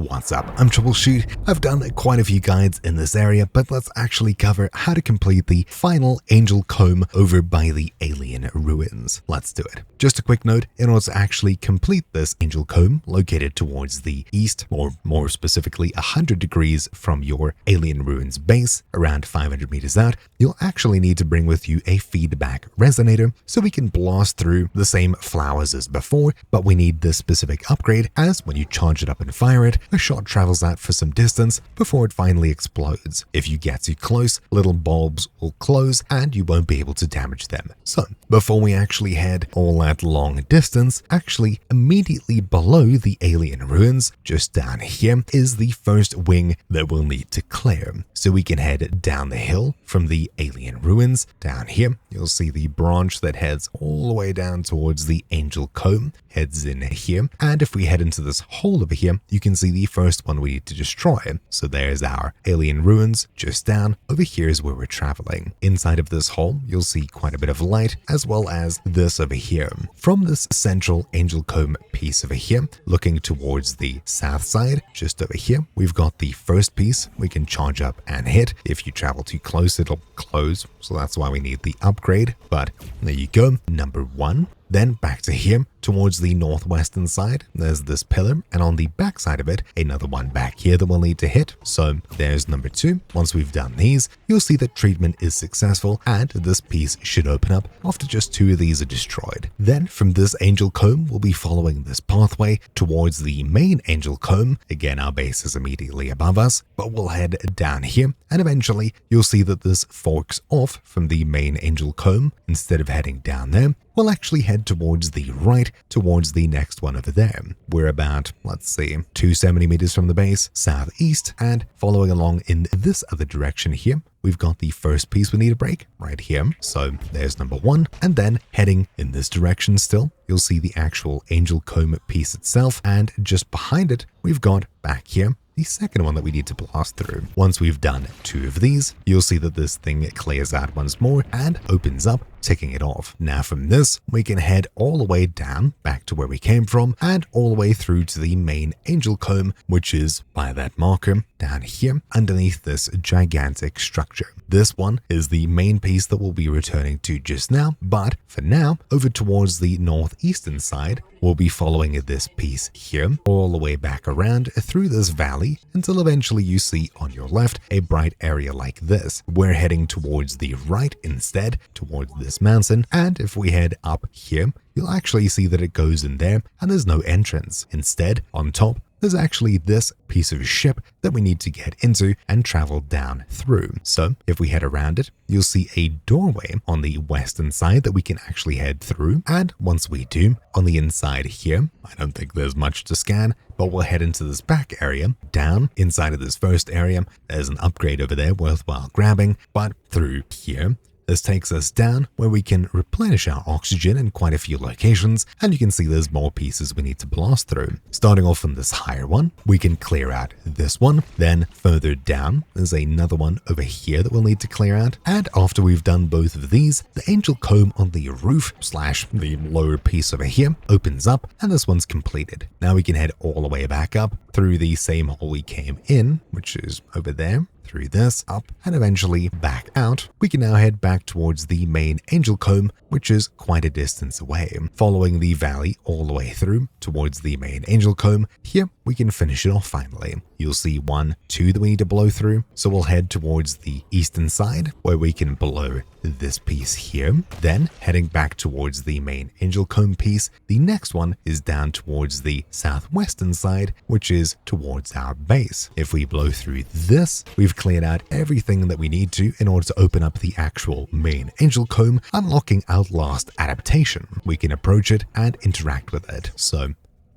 What's up? I'm Troubleshoot. I've done quite a few guides in this area, but let's actually cover how to complete the final Angel Comb over by the alien ruins. Let's do it. Just a quick note, in order to actually complete this Angel Comb located towards the east, or more specifically 100 degrees from your alien ruins base, around 500 meters out, you'll actually need to bring with you a feedback resonator so we can blast through the same flowers as before, but we need this specific upgrade as when you charge it up and fire it, a shot travels out for some distance before it finally explodes. If you get too close, little bulbs will close and you won't be able to damage them. So, before we actually head all that long distance, actually immediately below the alien ruins, just down here, is the first wing that we'll need to clear. So we can head down the hill from the alien ruins. Down here, you'll see the branch that heads all the way down towards the Angel Comb, heads in here. And if we head into this hole over here, you can see the first one we need to destroy. So there's our alien ruins just down. Over here is where we're traveling. Inside of this hole, you'll see quite a bit of light, as well as this over here. From this central Angel Comb piece over here, looking towards the south side, just over here, we've got the first piece we can charge up and hit. If you travel too close, it'll close. So that's why we need the upgrade. But there you go, number one. Then back to here, towards the northwestern side, there's this pillar, and on the back side of it, another one back here that we'll need to hit. So there's number two. Once we've done these, you'll see that treatment is successful, and this piece should open up after just two of these are destroyed. Then from this Angel Comb, we'll be following this pathway towards the main Angel Comb. Again, our base is immediately above us, but we'll head down here, and eventually you'll see that this forks off from the main Angel Comb. Instead of heading down there, we'll actually head towards the right, towards the next one over there. We're about, let's see, 270 meters from the base, southeast, and following along in this other direction here, we've got the first piece we need to break right here. So there's number one, and then heading in this direction still, you'll see the actual Angel Comb piece itself, and just behind it, we've got back here the second one that we need to blast through. Once we've done two of these, you'll see that this thing clears out once more and opens up, ticking it off. Now from this, we can head all the way down, back to where we came from, and all the way through to the main Angel Comb, which is by that marker down here underneath this gigantic structure. This one is the main piece that we'll be returning to just now, but for now, over towards the northeastern side, we'll be following this piece here all the way back around through this valley until eventually you see on your left a bright area like this. We're heading towards the right instead, towards this mountain, and if we head up here, you'll actually see that it goes in there and there's no entrance. Instead, on top, there's actually this piece of ship that we need to get into and travel down through. So if we head around it, you'll see a doorway on the western side that we can actually head through. And once we do, on the inside here, I don't think there's much to scan, but we'll head into this back area. Down inside of this first area, there's an upgrade over there worthwhile grabbing, but through here, this takes us down where we can replenish our oxygen in quite a few locations, and you can see there's more pieces we need to blast through. Starting off from this higher one, we can clear out this one. Then further down, there's another one over here that we'll need to clear out. And after we've done both of these, the Angel Comb on the roof / the lower piece over here opens up, and this one's completed. Now we can head all the way back up through the same hole we came in, which is over there, through this, up, and eventually back out. We can now head back towards the main Angel Comb, which is quite a distance away. Following the valley all the way through towards the main Angel Comb, here we can finish it off finally. You'll see 1, 2 that we need to blow through, so we'll head towards the eastern side where we can blow this piece here. Then heading back towards the main Angel Comb piece, the next one is down towards the southwestern side, which is towards our base. If we blow through this, we've cleared out everything that we need to in order to open up the actual main Angel Comb, unlocking Outlast adaptation. We can approach it and interact with it. So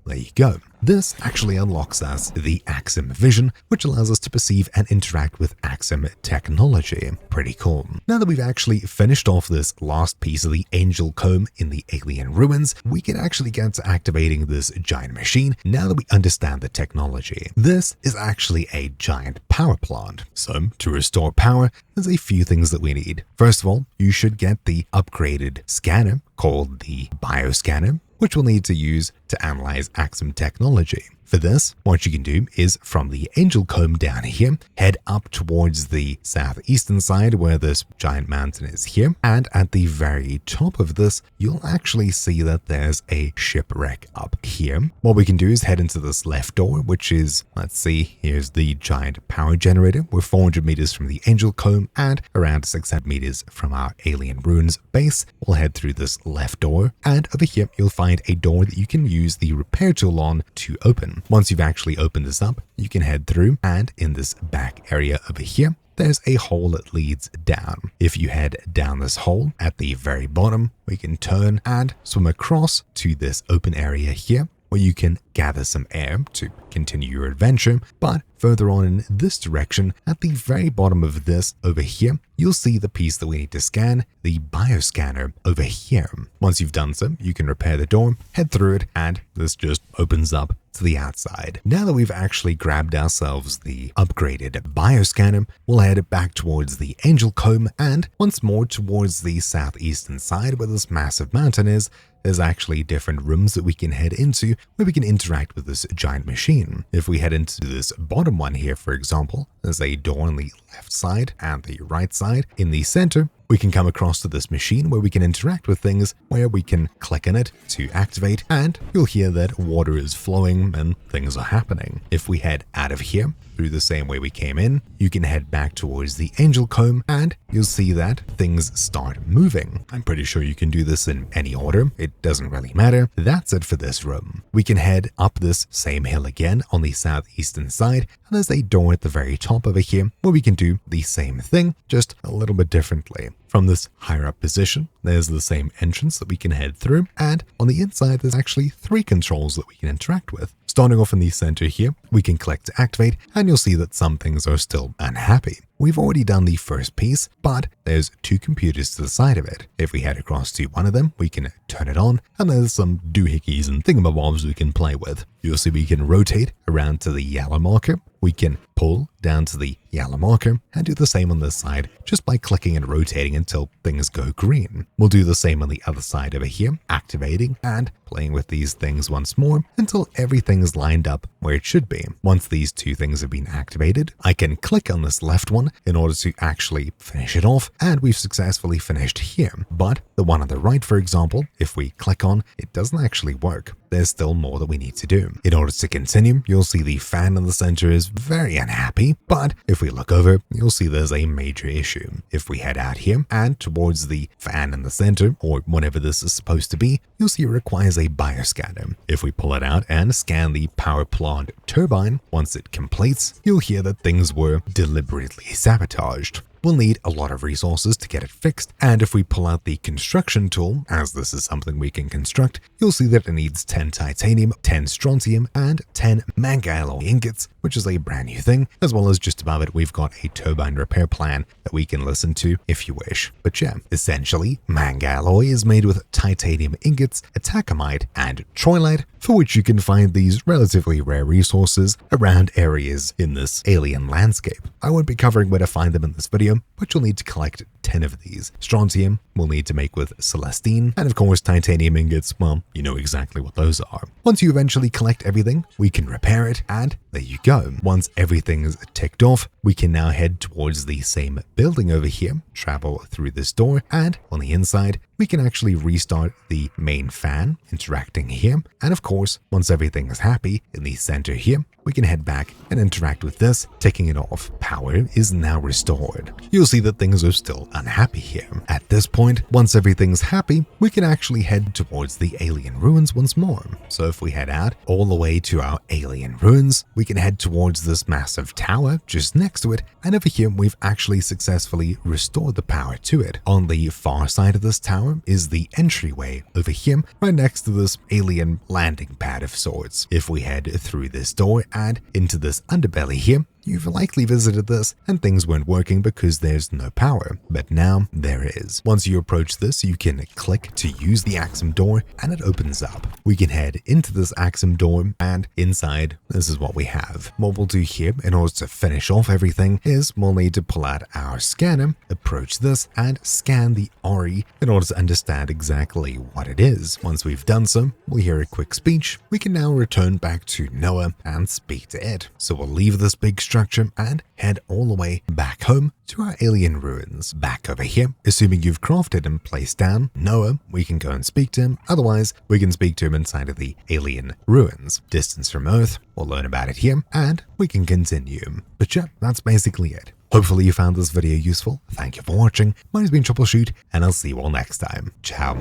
there you go. This actually unlocks us the Axum Vision, which allows us to perceive and interact with Axum technology. Pretty cool. Now that we've actually finished off this last piece of the Angel Comb in the alien ruins, we can actually get to activating this giant machine now that we understand the technology. This is actually a giant power plant. So to restore power, there's a few things that we need. First of all, you should get the upgraded scanner called the Bioscanner, which we'll need to use to analyze Axum technology. For this, what you can do is from the Angel Comb down here, head up towards the southeastern side where this giant mountain is here, and at the very top of this, you'll actually see that there's a shipwreck up here. What we can do is head into this left door, which is, let's see, here's the giant power generator. We're 400 meters from the Angel Comb and around 600 meters from our alien ruins base. We'll head through this left door, and over here you'll find a door that you can use the repair tool on to open. Once you've actually opened this up, you can head through, and in this back area over here, there's a hole that leads down. If you head down this hole at the very bottom, we can turn and swim across to this open area here, where you can gather some air to continue your adventure. But further on in this direction, at the very bottom of this over here, you'll see the piece that we need to scan, the Bioscanner over here. Once you've done so, you can repair the door, head through it, and this just opens up to the outside. Now that we've actually grabbed ourselves the upgraded Bioscanner, we'll head back towards the Angel Comb and once more towards the southeastern side where this massive mountain is. There's actually different rooms that we can head into where we can interact with this giant machine. If we head into this bottom one here, for example, there's a door on the left side and the right side. In the center, we can come across to this machine where we can interact with things, where we can click on it to activate, and you'll hear that water is flowing and things are happening. If we head out of here, through the same way we came in, you can head back towards the Angel Comb and you'll see that things start moving. I'm pretty sure you can do this in any order. It doesn't really matter. That's it for this room. We can head up this same hill again on the southeastern side, and there's a door at the very top over here where we can do the same thing, just a little bit differently. From this higher up position, there's the same entrance that we can head through, and on the inside there's actually 3 controls that we can interact with. Starting off in the center here, we can click to activate, and you'll see that some things are still unhappy. We've already done the first piece, but there's 2 computers to the side of it. If we head across to one of them, we can turn it on, and there's some doohickeys and thingamabobs we can play with. You'll see we can rotate around to the yellow marker. We can pull down to the yellow marker and do the same on this side just by clicking and rotating until things go green. We'll do the same on the other side over here, activating and playing with these things once more until everything is lined up where it should be. Once these 2 things have been activated, I can click on this left one in order to actually finish it off, and we've successfully finished here. But the one on the right, for example, if we click on, it doesn't actually work. There's still more that we need to do. In order to continue, you'll see the fan in the center is very unhappy, but if we look over, you'll see there's a major issue. If we head out here and towards the fan in the center, or whatever this is supposed to be, you'll see it requires a bioscanner. If we pull it out and scan the power plant turbine, once it completes, you'll hear that things were deliberately sabotaged. We'll need a lot of resources to get it fixed, and if we pull out the construction tool, as this is something we can construct, you'll see that it needs 10 titanium, 10 strontium, and 10 manga alloy ingots, which is a brand new thing, as well as just above it we've got a turbine repair plan that we can listen to if you wish. But yeah, essentially, manga alloy is made with titanium ingots, atacamite, and troilite, for which you can find these relatively rare resources around areas in this alien landscape. I won't be covering where to find them in this video, but you'll need to collect 10 of these. Strontium we'll need to make with Celestine, and of course titanium ingots, well, you know exactly what those are. Once you eventually collect everything, we can repair it, and there you go. Once everything's ticked off, we can now head towards the same building over here, travel through this door, and on the inside, we can actually restart the main fan, interacting here, and of course, once everything is happy, in the center here, we can head back and interact with this, ticking it off. Power is now restored. You'll see that things are still unhappy here. At this point, once everything's happy, we can actually head towards the alien ruins once more. So if we head out all the way to our alien ruins, we can head towards this massive tower just next to it, and over here we've actually successfully restored the power to it. On the far side of this tower is the entryway over here, right next to this alien landing pad of sorts. If we head through this door and into this underbelly here, you've likely visited this and things weren't working because there's no power, but now there is. Once you approach this, you can click to use the Axum Door and it opens up. We can head into this Axum Door and inside, this is what we have. What we'll do here in order to finish off everything is we'll need to pull out our scanner, approach this and scan the Ori in order to understand exactly what it is. Once we've done so, we'll hear a quick speech. We can now return back to Noah and speak to it. So we'll leave this big structure and head all the way back home to our alien ruins. Back over here, assuming you've crafted and placed down Noah, we can go and speak to him. Otherwise, we can speak to him inside of the alien ruins. Distance from Earth, we'll learn about it here, and we can continue. But yeah, that's basically it. Hopefully you found this video useful. Thank you for watching. My name's been Troubleshoot, and I'll see you all next time. Ciao.